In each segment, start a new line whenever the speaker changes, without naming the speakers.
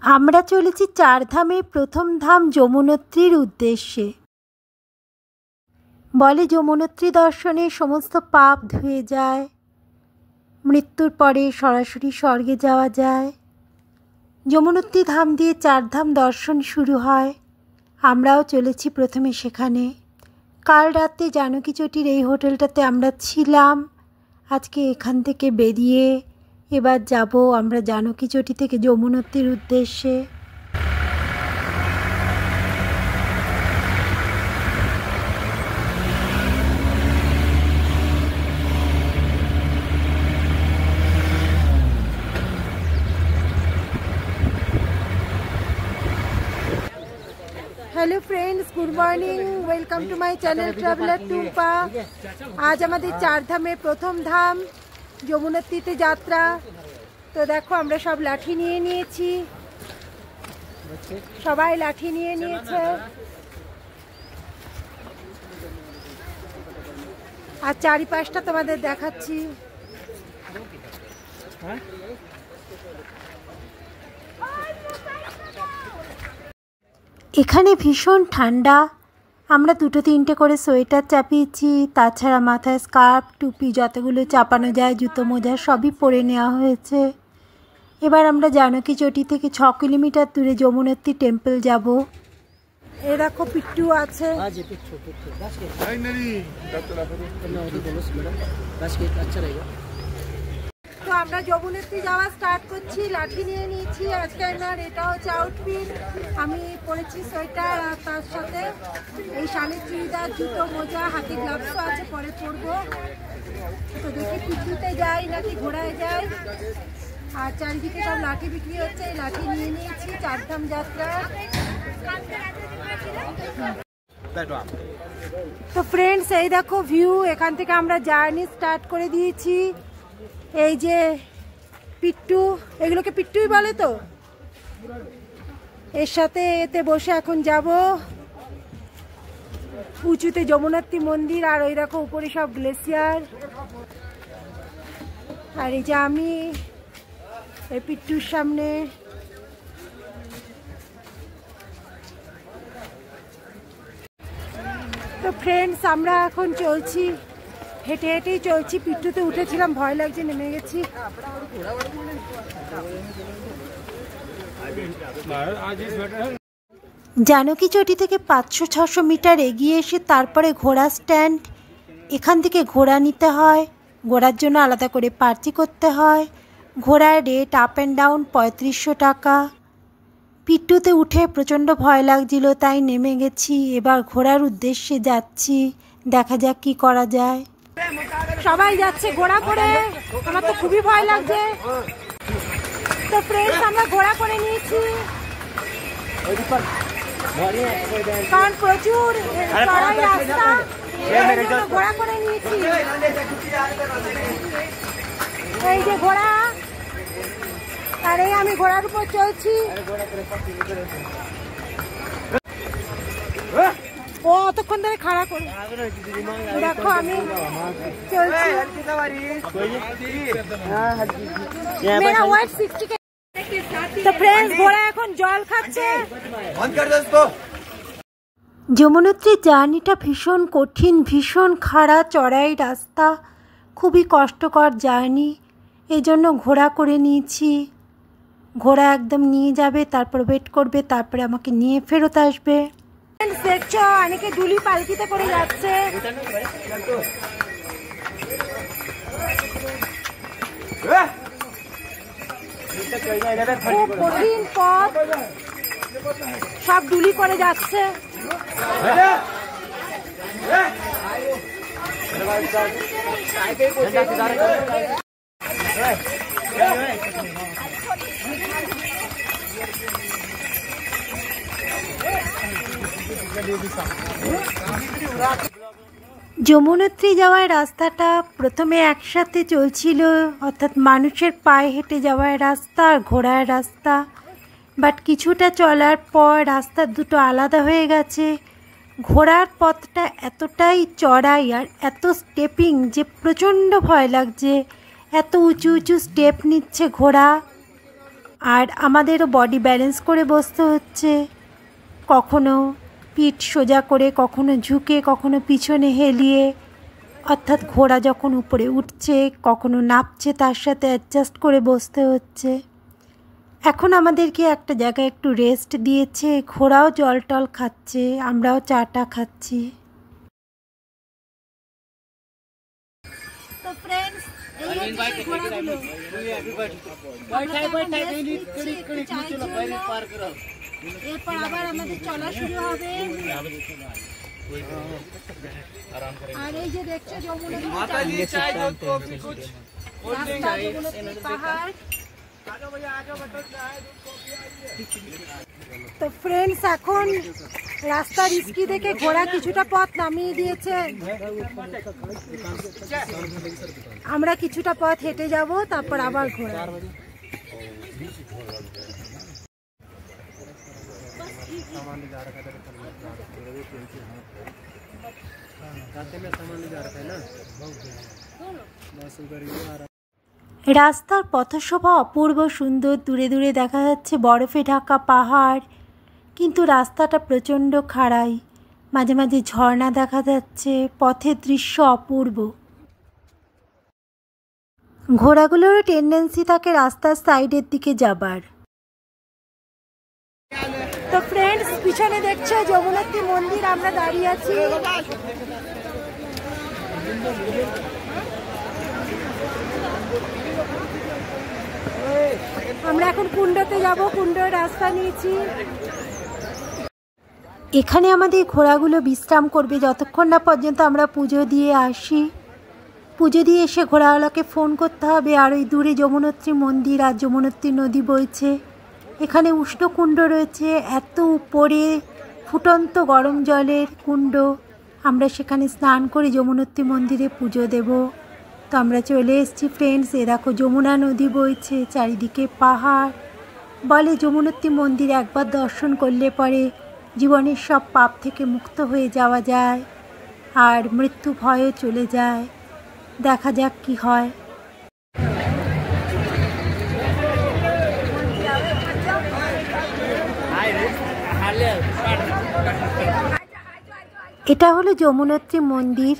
আমরা চলেছি চারধামের প্রথম ধাম যমুনোত্রীর উদ্দেশ্যে। বলে যমুনোত্রী দর্শনে সমস্ত পাপ ধুয়ে যায়, মৃত্যুর পরে সরাসরি স্বর্গে যাওয়া যায়। যমুনোত্রী ধাম দিয়ে চারধাম দর্শন শুরু হয়। আমরাও চলেছি প্রথমে সেখানে। কাল রাতে জানকী চটির এই হোটেলটাতে আমরা ছিলাম। আজকে এখান থেকে বেরিয়ে এবার যাব আমরা জানকী চটি থেকে যমুনোত্রীর উদ্দেশ্যে। Hello friends, good morning, welcome to my channel traveller Tumpa. आज हमारे चार धामेर प्रथम धाम যমুনোত্রীতে যাত্রা। তো দেখো আমরা সব লাঠি নিয়ে নিয়েছি, সবাই লাঠি নিয়ে নিয়েছে। আর চারিপাশটা তোমাদের দেখাচ্ছি। এখানে ভীষণ ঠান্ডা। আমরা দুটো তিনটে করে সোয়েটার চাপিয়েছি, তাছাড়া মাথায় স্কার্ফ টুপি যতগুলো চাপানো যায় জুতো মোজা সবই পরে নেওয়া হয়েছে। এবার আমরা জানকী চটি থেকে 6 কিলোমিটার দূরে যমুনোত্রী টেম্পল যাব। এ দেখো পিট্টু আছে। তো আমরা যমুনোত্রী যাওয়া স্টার্ট করছি। লাঠি নিয়ে নিয়েছি। আজকে আমার এটা হচ্ছে আউটফিট। আমি পরেছি সোয়েটার আর তার সাথে এই শাড়ির চুড়িদার, জুতো মোজা, হাতে গ্লাভসও আছে, পরে পরবো। তো দেখি পিট্টুতে যাই নাকি ঘোড়ায় যাই। আর চারিদিকে সব লাঠি বিক্রি হচ্ছে। এই লাঠি নিয়ে নিয়েছি চারধাম যাত্রা। তো ফ্রেন্ডস, এই দেখো ভিউ। এখান থেকে আমরা জার্নি স্টার্ট করে দিয়েছি। এই যে পিট্টু, এগুলোকে পিট্টুই বলে। তো এর সাথে এতে বসে এখন যাব উঁচুতে যমুনোত্রী মন্দির। আর ওই দেখো উপরে সব গ্লেসিয়ার। আর এই যে আমি এই পিট্টুর সামনে। তো ফ্রেন্ডস, আমরা এখন চলছি, হেঁটে হেঁটেই চলছি। পিট্টুতে উঠেছিলাম, ভয় লাগছে, নেমে গেছি। জানকী চটি থেকে 500-600 মিটার এগিয়ে এসে তারপরে ঘোড়া স্ট্যান্ড। এখান থেকে ঘোড়া নিতে হয়। ঘোড়ার জন্য আলাদা করে পার্চি করতে হয়। ঘোড়ার রেট আপ অ্যান্ড ডাউন 3500 টাকা। পিট্টুতে উঠে প্রচণ্ড ভয় লাগছিল, তাই নেমে গেছি। এবার ঘোড়ার উদ্দেশ্যে যাচ্ছি, দেখা যাক কি করা যায়। সবাই যাচ্ছে ঘোড়া করে, আমার তো খুবই ভয় লাগছে। তো ফ্রেন্ডস, আমরা ঘোড়া করে নিয়েছি কারণ প্রচুর চড়াই রাস্তা, ঘোড়া করে নিয়েছি। এই যে ঘোড়া, আর এই আমি ঘোড়ার উপর চলছি। ও অতক্ষণ ধরে খাড়া করে দেখো, আমি চলছি। তো ফ্রেন্ডস, ঘোড়া এখন জল খাচ্ছে। যমুনোত্রীর জার্নিটা ভীষণ কঠিন, ভীষণ খাড়া চড়াই রাস্তা, খুবই কষ্টকর জার্নি। এই জন্য ঘোড়া করে নিয়েছি। ঘোড়া একদম নিয়ে যাবে, তারপর ওয়েট করবে, তারপরে আমাকে নিয়ে ফেরত আসবে। দেখছো অনেকে ডুলি পালকিতে করে যাচ্ছে। খুব কঠিন পথ, সব ডুলি করে যাচ্ছে। যমুনোত্রী যাওয়ার রাস্তাটা প্রথমে একসাথে চলছিল, অর্থাৎ মানুষের পায়ে হেঁটে যাওয়ার রাস্তা আর ঘোড়ার রাস্তা। বাট কিছুটা চলার পর রাস্তা দুটো আলাদা হয়ে গেছে। ঘোড়ার পথটা এতটাই চড়াই আর এত স্টেপিং যে প্রচণ্ড ভয় লাগছে। এত উঁচু উঁচু স্টেপ নিচ্ছে ঘোড়া। আর আমাদেরও বডি ব্যালেন্স করে বসতে হচ্ছে, কখনো পিঠ সোজা করে, কখনো ঝুঁকে, কখনো পিছনে হেলিয়ে, অর্থাৎ ঘোড়া যখন উপরে উঠছে কখনো নামছে তার সাথে অ্যাডজাস্ট করে বসতে হচ্ছে। এখন আমাদেরকে একটা জায়গায় একটু রেস্ট দিয়েছে, ঘোড়াও জল টল খাচ্ছে, আমরাও চাটা খাচ্ছি। তো ফ্রেন্ডস, এই হচ্ছে ঘোড়াগুলো। এরপর আবার আমাদের চলা শুরু হবে। আর এই যে দেখছো যমুনা পাহাড়। তো ফ্রেন্ডস, এখন রাস্তা রিস্কি দেখে ঘোড়া কিছুটা পথ নামিয়ে দিয়েছে। আমরা কিছুটা পথ হেঁটে যাব, তারপর আবার ঘোড়া। রাস্তার পথশোভা অপূর্ব সুন্দর, দূরে দূরে দেখা যাচ্ছে বরফে ঢাকা পাহাড়, কিন্তু রাস্তাটা প্রচণ্ড খাড়াই, মাঝে মাঝে ঝর্ণা দেখা যাচ্ছে, পথের দৃশ্য অপূর্ব। ঘোড়াগুলোরও টেন্ডেন্সি থাকে রাস্তার সাইডের দিকে যাবার। তো ফ্রেন্ডস, পিছনে দেখছো যমুনাত্রী মন্দির, আমরা দাঁড়িয়ে আছি। আমরা এখন কুণ্ডতে যাব, কুণ্ডর রাস্তা নিয়েছি। এখানে আমাদের ঘোড়াগুলো বিশ্রাম করবে যতক্ষণ না পর্যন্ত আমরা পুজো দিয়ে আসি। পুজো দিয়ে এসে ঘোড়াওয়ালাকে ফোন করতে হবে। আর ওই দূরে যমুনোত্রী মন্দির আর যমুনোত্রী নদী বইছে। এখানে উষ্ণকুণ্ড রয়েছে, এত উপরে ফুটন্ত গরম জলের কুণ্ড। আমরা সেখানে স্নান করে যমুনোত্রী মন্দিরে পুজো দেব। তো আমরা চলে এসেছি ফ্রেন্ডস। এ দেখো যমুনা নদী বইছে, চারিদিকে পাহাড়। বলে যমুনোত্রী মন্দির একবার দর্শন করলে পরে জীবনের সব পাপ থেকে মুক্ত হয়ে যাওয়া যায়, আর মৃত্যু ভয়ও চলে যায়। দেখা যাক কি হয়। এটা হলো যমুনোত্রী মন্দির।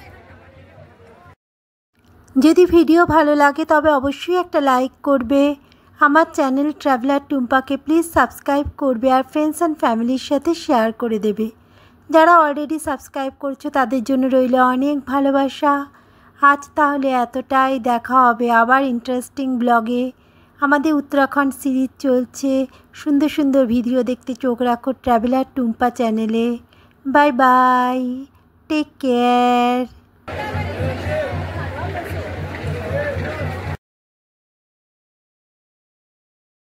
যদি ভিডিও ভালো লাগে তবে অবশ্যই একটা লাইক করবে। আমার চ্যানেল ট্রাভেলার টুম্পাকে প্লিজ সাবস্ক্রাইব করবে, আর ফ্রেন্ডস অ্যান্ড ফ্যামিলির সাথে শেয়ার করে দেবে। যারা অলরেডি সাবস্ক্রাইব করছো তাদের জন্য রইল অনেক ভালোবাসা। আজ তাহলে এতটাই, দেখা হবে আবার ইন্টারেস্টিং ব্লগে। আমাদের উত্তরাখণ্ড সিরিজ চলছে, সুন্দর সুন্দর ভিডিও দেখতে চোখ রাখো ট্রাভেলার টুম্পা চ্যানেলে। Bye bye, take care.